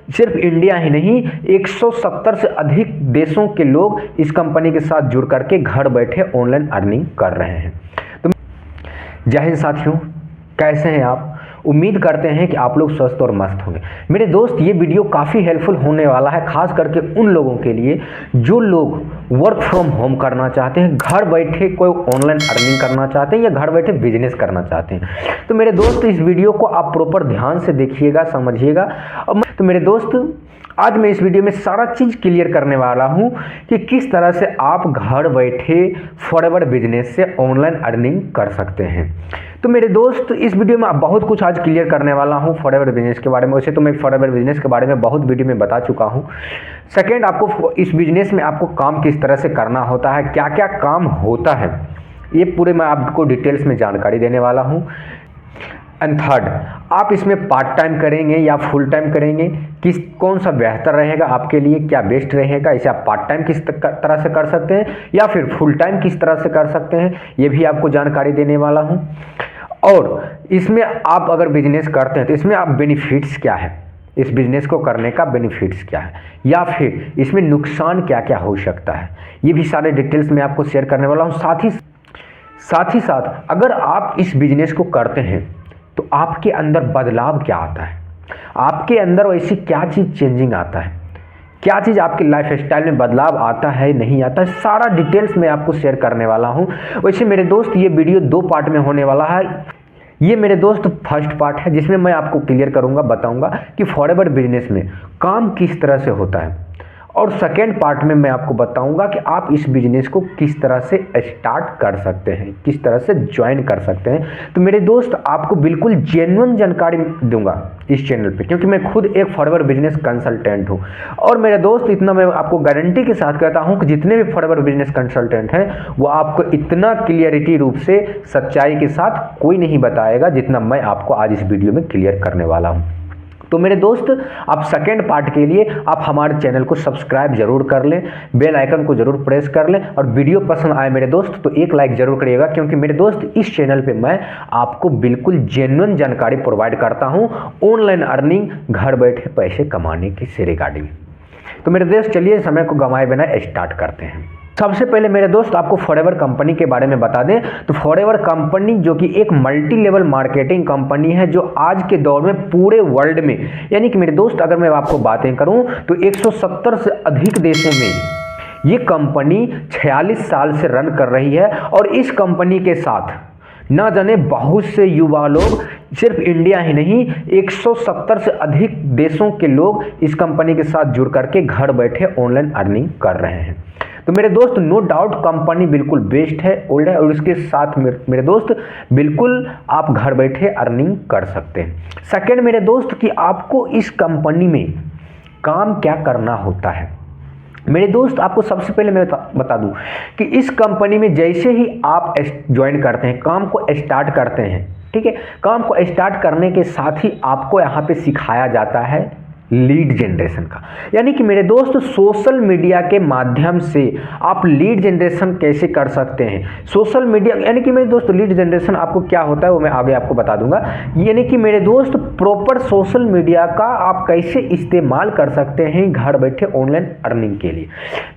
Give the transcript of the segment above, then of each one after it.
सिर्फ इंडिया ही नहीं 170 से अधिक देशों के लोग इस कंपनी के साथ जुड़ करके घर बैठे ऑनलाइन अर्निंग कर रहे हैं। तो जय हिंद साथियों, कैसे हैं आप? उम्मीद करते हैं कि आप लोग स्वस्थ और मस्त होंगे। मेरे दोस्त, ये वीडियो काफ़ी हेल्पफुल होने वाला है, खास करके उन लोगों के लिए जो लोग वर्क फ्रॉम होम करना चाहते हैं, घर बैठे कोई ऑनलाइन अर्निंग करना चाहते हैं या घर बैठे बिजनेस करना चाहते हैं। तो मेरे दोस्त, इस वीडियो को आप प्रॉपर ध्यान से देखिएगा, समझिएगा। तो मेरे दोस्त, आज मैं इस वीडियो में सारा चीज़ क्लियर करने वाला हूं कि किस तरह से आप घर बैठे फॉरएवर बिजनेस से ऑनलाइन अर्निंग कर सकते हैं। तो मेरे दोस्त, इस वीडियो में बहुत कुछ आज क्लियर करने वाला हूं फॉरएवर बिजनेस के बारे में। वैसे तो मैं फॉरएवर बिजनेस के बारे में बहुत वीडियो में बता चुका हूं। सेकेंड, आपको इस बिजनेस में आपको काम किस तरह से करना होता है, क्या क्या काम होता है, ये पूरे मैं आपको डिटेल्स में जानकारी देने वाला हूँ। एंड थर्ड, आप इसमें पार्ट टाइम करेंगे या फुल टाइम करेंगे, कौन सा बेहतर रहेगा आपके लिए, क्या बेस्ट रहेगा, इसे आप पार्ट टाइम किस तरह से कर सकते हैं या फिर फुल टाइम किस तरह से कर सकते हैं, ये भी आपको जानकारी देने वाला हूँ। और इसमें आप अगर बिजनेस करते हैं तो इसमें आप बेनिफिट्स क्या है, इस बिजनेस को करने का बेनिफिट्स क्या है, या फिर इसमें नुकसान क्या क्या हो सकता है, ये भी सारे डिटेल्स मैं आपको शेयर करने वाला हूँ। साथ ही साथ अगर आप इस बिजनेस को करते हैं तो आपके अंदर बदलाव क्या आता है, आपके अंदर वैसी क्या चीज़ चेंजिंग आता है, क्या चीज़ आपके लाइफ स्टाइल में बदलाव आता है नहीं आता है, सारा डिटेल्स मैं आपको शेयर करने वाला हूं। वैसे मेरे दोस्त, ये वीडियो 2 पार्ट में होने वाला है। ये मेरे दोस्त फर्स्ट पार्ट है जिसमें मैं आपको क्लियर करूंगा, बताऊंगा कि फॉरएवर बिजनेस में काम किस तरह से होता है, और सेकेंड पार्ट में मैं आपको बताऊंगा कि आप इस बिजनेस को किस तरह से स्टार्ट कर सकते हैं, किस तरह से ज्वाइन कर सकते हैं। तो मेरे दोस्त, आपको बिल्कुल जेन्युइन जानकारी दूंगा इस चैनल पे, क्योंकि मैं खुद एक फॉरएवर बिजनेस कंसल्टेंट हूं। और मेरे दोस्त, इतना मैं आपको गारंटी के साथ कहता हूं कि जितने भी फॉरएवर बिजनेस कंसल्टेंट हैं वो आपको इतना क्लियरिटी रूप से सच्चाई के साथ कोई नहीं बताएगा जितना मैं आपको आज इस वीडियो में क्लियर करने वाला हूँ। तो मेरे दोस्त, आप सेकेंड पार्ट के लिए आप हमारे चैनल को सब्सक्राइब जरूर कर लें, बेल आइकन को जरूर प्रेस कर लें, और वीडियो पसंद आए मेरे दोस्त तो एक लाइक जरूर करिएगा, क्योंकि मेरे दोस्त इस चैनल पे मैं आपको बिल्कुल जेन्युइन जानकारी प्रोवाइड करता हूं ऑनलाइन अर्निंग, घर बैठे पैसे कमाने की से रिगार्डिंग। तो मेरे दोस्त, चलिए समय को गंवाए बिना स्टार्ट करते हैं। सबसे पहले मेरे दोस्त, आपको फॉरएवर कंपनी के बारे में बता दें तो फॉरएवर कंपनी जो कि एक मल्टी लेवल मार्केटिंग कंपनी है, जो आज के दौर में पूरे वर्ल्ड में, यानी कि मेरे दोस्त अगर मैं आपको बातें करूं तो 170 से अधिक देशों में ये कंपनी 46 साल से रन कर रही है। और इस कंपनी के साथ ना जाने बहुत से युवा लोग, सिर्फ इंडिया ही नहीं 170 से अधिक देशों के लोग इस कंपनी के साथ जुड़ करके घर बैठे ऑनलाइन अर्निंग कर रहे हैं। तो मेरे दोस्त, नो डाउट कंपनी बिल्कुल बेस्ट है, ओल्ड है, और इसके साथ मेरे दोस्त बिल्कुल आप घर बैठे अर्निंग कर सकते हैं। सेकेंड मेरे दोस्त, कि आपको इस कंपनी में काम क्या करना होता है। मेरे दोस्त, आपको सबसे पहले मैं बता दूं कि इस कंपनी में जैसे ही आप ज्वाइन करते हैं, काम को स्टार्ट करते हैं, ठीक है, काम को स्टार्ट करने के साथ ही आपको यहाँ पे सिखाया जाता है लीड जनरेशन का। यानी कि मेरे दोस्त, सोशल मीडिया के माध्यम से आप लीड जनरेशन कैसे कर सकते हैं। सोशल मीडिया यानी कि मेरे दोस्त, लीड जनरेशन आपको क्या होता है वो मैं आगे आपको बता दूंगा। यानी कि मेरे दोस्त, प्रॉपर सोशल मीडिया का आप कैसे इस्तेमाल कर सकते हैं घर बैठे ऑनलाइन अर्निंग के लिए।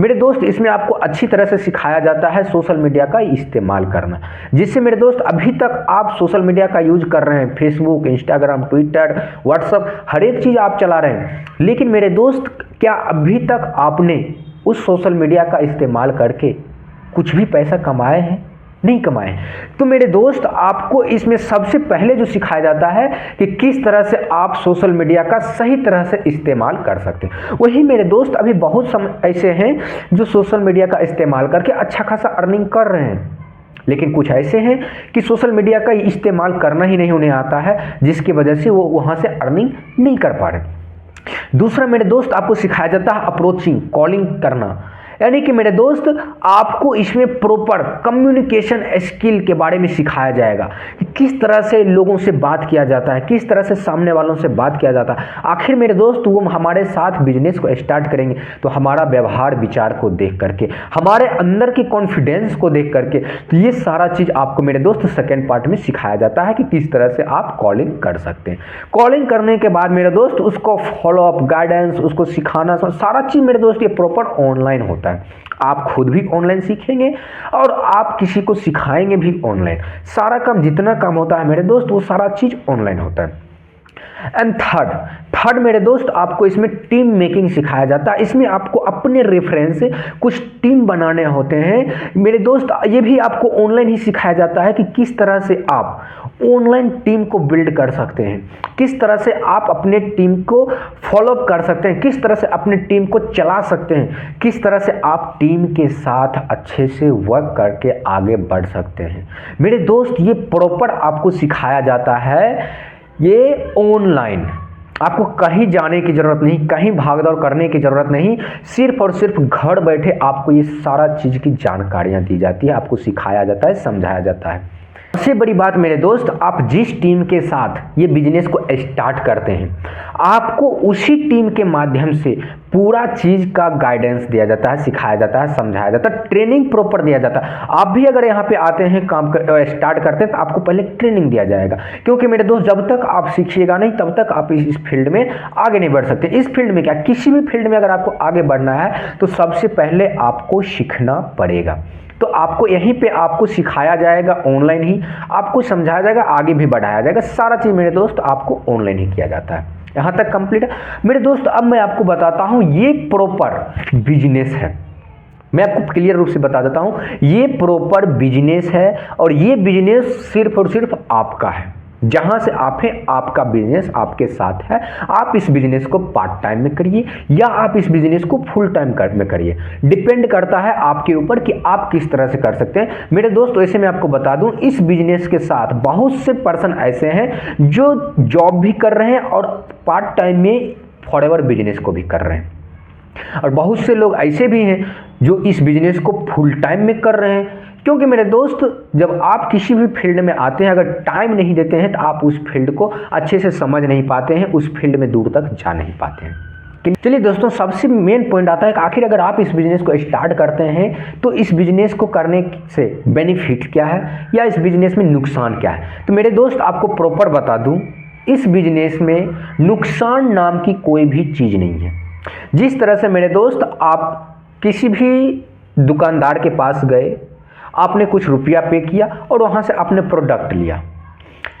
मेरे दोस्त, इसमें आपको अच्छी तरह से सिखाया जाता है सोशल मीडिया का इस्तेमाल करना, जिससे मेरे दोस्त अभी तक आप सोशल मीडिया का यूज कर रहे हैं, फेसबुक, इंस्टाग्राम, ट्विटर, व्हाट्सअप, हर एक चीज़ आप चला रहे हैं, लेकिन मेरे दोस्त, क्या अभी तक आपने उस सोशल मीडिया का इस्तेमाल करके कुछ भी पैसा कमाए हैं? नहीं कमाए। तो मेरे दोस्त, आपको इसमें सबसे पहले जो सिखाया जाता है कि किस तरह से आप सोशल मीडिया का सही तरह से इस्तेमाल कर सकते हैं। वही मेरे दोस्त, अभी बहुत ऐसे हैं जो सोशल मीडिया का इस्तेमाल करके अच्छा खासा अर्निंग कर रहे हैं, लेकिन कुछ ऐसे हैं कि सोशल मीडिया का इस्तेमाल करना ही नहीं उन्हें आता है, जिसकी वजह से वो वहाँ से अर्निंग नहीं कर पा रहे। दूसरा मेरे दोस्त, आपको सिखाया जाता है अप्रोचिंग, कॉलिंग करना, यानी कि मेरे दोस्त आपको इसमें प्रॉपर कम्युनिकेशन स्किल के बारे में सिखाया जाएगा कि किस तरह से लोगों से बात किया जाता है, किस तरह से सामने वालों से बात किया जाता है। आखिर मेरे दोस्त वो हमारे साथ बिजनेस को स्टार्ट करेंगे तो हमारा व्यवहार विचार को देख करके, हमारे अंदर की कॉन्फिडेंस को देख करके, तो ये सारा चीज़ आपको मेरे दोस्त सेकेंड पार्ट में सिखाया जाता है कि किस तरह से आप कॉलिंग कर सकते हैं। कॉलिंग करने के बाद मेरे दोस्त उसको फॉलो अप, गाइडेंस, उसको सिखाना, सारा चीज़ मेरे दोस्त ये प्रॉपर ऑनलाइन होता है। आप खुद भी ऑनलाइन सीखेंगे और आप किसी को सिखाएंगे भी ऑनलाइन। सारा काम, जितना काम होता है मेरे दोस्त, वो सारा चीज़ ऑनलाइन होता है। एंड थर्ड मेरे दोस्त आपको इसमें टीम मेकिंग सिखाया जाता है। इसमें आपको अपने रेफरेंस से कुछ टीम बनाने होते हैं मेरे दोस्त। ये भी आपको ऑनलाइन ही सिखाया जाता है कि किस तरह से आप ऑनलाइन टीम को बिल्ड कर सकते हैं, किस तरह से आप अपने टीम को फॉलोअप कर सकते हैं, किस तरह से अपने टीम को चला सकते हैं, किस तरह से आप टीम के साथ अच्छे से वर्क करके आगे बढ़ सकते हैं। मेरे दोस्त ये प्रॉपर आपको सिखाया जाता है, ये ऑनलाइन। आपको कहीं जाने की ज़रूरत नहीं, कहीं भागदौड़ करने की ज़रूरत नहीं, सिर्फ और सिर्फ घर बैठे आपको ये सारा चीज़ की जानकारियाँ दी जाती है, आपको सिखाया जाता है, समझाया जाता है। सबसे बड़ी बात मेरे दोस्त, आप जिस टीम के साथ ये बिजनेस को स्टार्ट करते हैं, आपको उसी टीम के माध्यम से पूरा चीज़ का गाइडेंस दिया जाता है, सिखाया जाता है, समझाया जाता है, ट्रेनिंग प्रॉपर दिया जाता है। आप भी अगर यहाँ पे आते हैं, स्टार्ट करते हैं, तो आपको पहले ट्रेनिंग दिया जाएगा, क्योंकि मेरे दोस्त जब तक आप सीखिएगा नहीं तब तक आप इस फील्ड में आगे नहीं बढ़ सकते। इस फील्ड में क्या, किसी भी फील्ड में अगर आपको आगे बढ़ना है तो सबसे पहले आपको सीखना पड़ेगा। तो आपको यहीं पे आपको सिखाया जाएगा, ऑनलाइन ही आपको समझाया जाएगा, आगे भी बढ़ाया जाएगा। सारा चीज़ मेरे दोस्त आपको ऑनलाइन ही किया जाता है। यहाँ तक कंप्लीट है मेरे दोस्त। अब मैं आपको बताता हूँ, ये प्रॉपर बिजनेस है। मैं आपको क्लियर रूप से बता देता हूँ, ये प्रॉपर बिजनेस है और ये बिजनेस सिर्फ और सिर्फ आपका है। जहाँ से आप हैं, आपका बिजनेस आपके साथ है। आप इस बिजनेस को पार्ट टाइम में करिए या आप इस बिजनेस को फुल टाइम में करिए, डिपेंड करता है आपके ऊपर कि आप किस तरह से कर सकते हैं। मेरे दोस्त वैसे मैं आपको बता दूं, इस बिजनेस के साथ बहुत से पर्सन ऐसे हैं जो जॉब भी कर रहे हैं और पार्ट टाइम में फॉरएवर बिजनेस को भी कर रहे हैं, और बहुत से लोग ऐसे भी हैं जो इस बिजनेस को फुल टाइम में कर रहे हैं। क्योंकि मेरे दोस्त जब आप किसी भी फील्ड में आते हैं, अगर टाइम नहीं देते हैं तो आप उस फील्ड को अच्छे से समझ नहीं पाते हैं, उस फील्ड में दूर तक जा नहीं पाते हैं। चलिए दोस्तों, सबसे मेन पॉइंट आता है कि आखिर अगर आप इस बिजनेस को स्टार्ट करते हैं तो इस बिजनेस को करने से बेनिफिट क्या है या इस बिजनेस में नुकसान क्या है। तो मेरे दोस्त आपको प्रॉपर बता दूं, इस बिजनेस में नुकसान नाम की कोई भी चीज़ नहीं है। जिस तरह से मेरे दोस्त आप किसी भी दुकानदार के पास गए, आपने कुछ रुपया पे किया और वहाँ से आपने प्रोडक्ट लिया,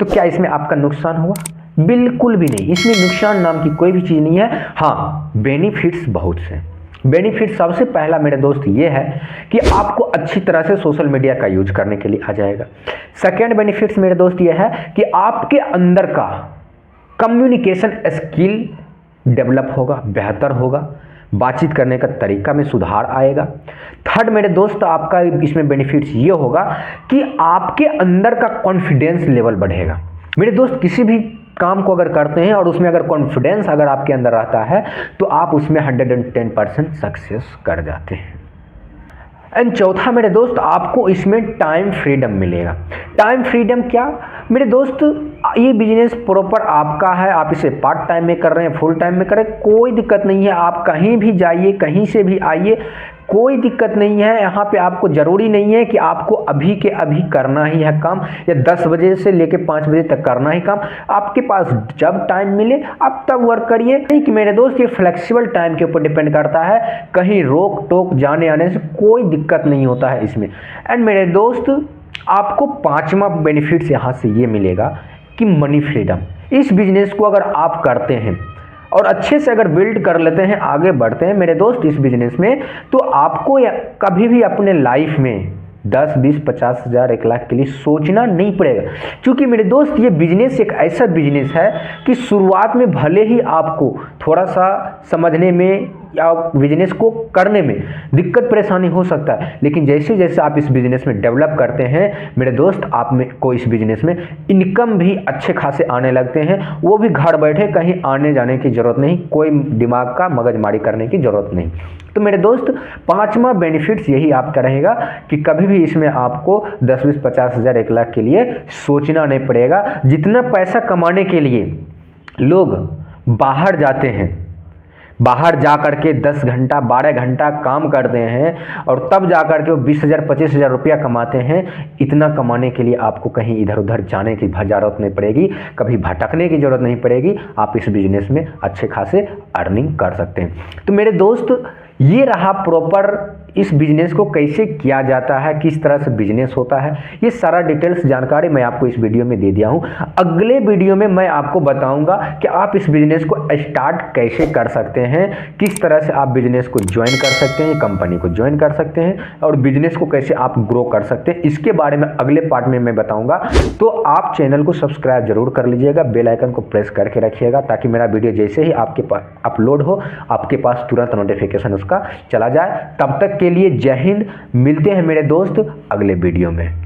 तो क्या इसमें आपका नुकसान हुआ? बिल्कुल भी नहीं। इसमें नुकसान नाम की कोई भी चीज़ नहीं है। हाँ, बेनिफिट्स बहुत से। बेनिफिट सबसे पहला मेरे दोस्त ये है कि आपको अच्छी तरह से सोशल मीडिया का यूज करने के लिए आ जाएगा। सेकेंड बेनिफिट्स मेरे दोस्त ये है कि आपके अंदर का कम्युनिकेशन स्किल डेवलप होगा, बेहतर होगा, बातचीत करने का तरीका में सुधार आएगा। थर्ड मेरे दोस्त आपका इसमें बेनिफिट्स ये होगा कि आपके अंदर का कॉन्फिडेंस लेवल बढ़ेगा। मेरे दोस्त किसी भी काम को अगर करते हैं और उसमें अगर कॉन्फिडेंस अगर आपके अंदर रहता है तो आप उसमें 110% सक्सेस कर जाते हैं। एंड चौथा मेरे दोस्त, आपको इसमें टाइम फ्रीडम मिलेगा। टाइम फ्रीडम क्या मेरे दोस्त, ये बिजनेस प्रॉपर आपका है, आप इसे पार्ट टाइम में कर रहे हैं, फुल टाइम में करें, कोई दिक्कत नहीं है। आप कहीं भी जाइए, कहीं से भी आइए, कोई दिक्कत नहीं है। यहाँ पे आपको ज़रूरी नहीं है कि आपको अभी के अभी करना ही है काम, या 10 बजे से लेके 5 बजे तक करना ही काम। आपके पास जब टाइम मिले आप तब वर्क करिए। नहीं कि मेरे दोस्त ये फ्लेक्सिबल टाइम के ऊपर डिपेंड करता है, कहीं रोक टोक जाने आने से कोई दिक्कत नहीं होता है इसमें। एंड मेरे दोस्त आपको पाँचवा बेनिफिट्स यहाँ से ये मिलेगा कि मनी फ्रीडम। इस बिजनेस को अगर आप करते हैं और अच्छे से अगर बिल्ड कर लेते हैं, आगे बढ़ते हैं मेरे दोस्त इस बिजनेस में, तो आपको कभी भी अपने लाइफ में 10, 20, 50 हज़ार, 1 लाख के लिए सोचना नहीं पड़ेगा। क्योंकि मेरे दोस्त ये बिजनेस एक ऐसा बिजनेस है कि शुरुआत में भले ही आपको थोड़ा सा समझने में या बिजनेस को करने में दिक्कत परेशानी हो सकता है, लेकिन जैसे जैसे आप इस बिजनेस में डेवलप करते हैं मेरे दोस्त, आप में को इस बिजनेस में इनकम भी अच्छे खासे आने लगते हैं, वो भी घर बैठे, कहीं आने जाने की ज़रूरत नहीं, कोई दिमाग का मगजमारी करने की ज़रूरत नहीं। तो मेरे दोस्त, पांचवा बेनिफिट्स यही आपका रहेगा कि कभी भी इसमें आपको 10, 20, 50 हज़ार, 1 लाख के लिए सोचना नहीं पड़ेगा। जितना पैसा कमाने के लिए लोग बाहर जाते हैं, बाहर जा कर के 10 घंटा 12 घंटा काम करते हैं और तब जा कर के वो 20,000 25,000 रुपया कमाते हैं, इतना कमाने के लिए आपको कहीं इधर उधर जाने की ज़रूरत नहीं पड़ेगी, कभी भटकने की ज़रूरत नहीं पड़ेगी। आप इस बिजनेस में अच्छे खासे अर्निंग कर सकते हैं। तो मेरे दोस्त, ये रहा प्रॉपर इस बिजनेस को कैसे किया जाता है, किस तरह से बिजनेस होता है, ये सारा डिटेल्स जानकारी मैं आपको इस वीडियो में दे दिया हूँ। अगले वीडियो में मैं आपको बताऊंगा कि आप इस बिजनेस को स्टार्ट कैसे कर सकते हैं, किस तरह से आप बिजनेस को ज्वाइन कर सकते हैं, कंपनी को ज्वाइन कर सकते हैं और बिजनेस को कैसे आप ग्रो कर सकते हैं, इसके बारे में अगले पार्ट में मैं बताऊँगा। तो आप चैनल को सब्सक्राइब जरूर कर लीजिएगा, बेल आइकन को प्रेस करके रखिएगा ताकि मेरा वीडियो जैसे ही आपके पास अपलोड हो आपके पास तुरंत नोटिफिकेशन उसका चला जाए। तब तक के लिए जय हिंद, मिलते हैं मेरे दोस्त अगले वीडियो में।